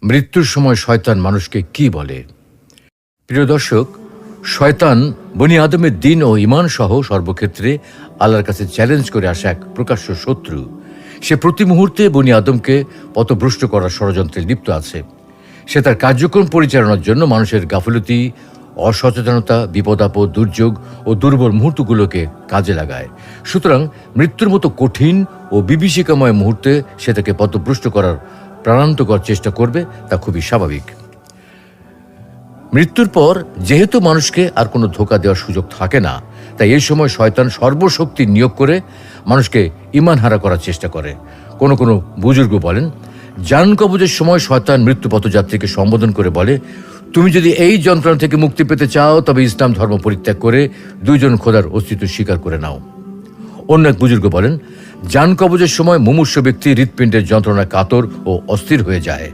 মৃত্যুর সময় শয়তান মানুষকে কি বলে? প্রিয় দর্শক, শয়তান বনি আদমের দিন ও ঈমান সহ সর্বক্ষেত্রে আল্লাহর কাছে চ্যালেঞ্জ করে আসা এক প্রকাশ্য শত্রু। সে প্রতি মুহূর্তে বনি আদমকে পথভ্রষ্ট করার ষড়যন্ত্রে লিপ্ত আছে। সে তার কার্যক্রম পরিচালনার জন্য মানুষের গাফিলতি, অসচেতনতা, বিপদাপদ, দুর্যোগ ও দুর্বল মুহূর্তগুলোকে কাজে লাগায়। সুতরাং মৃত্যুর মতো কঠিন ও বিভীষিকাময় মুহূর্তে সে তাকে পথভ্রষ্ট করার প্রাণান্তকর চেষ্টা করবে, তা খুবই স্বাভাবিক। মৃত্যুর পর যেহেতু মানুষকে আর কোনো ধোঁকা দেওয়ার সুযোগ থাকে না, তাই এই সময় শয়তান সর্বশক্তি নিয়োগ করে মানুষকে ঈমান হারা করার চেষ্টা করে। কোনো কোনো বুজুর্গ বলেন, জান কবজের সময় শয়তান মৃত্যু পথযাত্রীকে সম্বোধন করে বলে, তুমি যদি এই যন্ত্রণা থেকে মুক্তি পেতে চাও তবে ইসলাম ধর্ম পরিত্যাগ করে দুইজন খোদার অস্তিত্ব স্বীকার করে নাও। অন্য এক বুজুর্গ বলেন, জান কবজের সময় মুমূর্ষু ব্যক্তি হৃৎপিণ্ডের যন্ত্রণা কাতর ও অস্থির হয়ে যায়।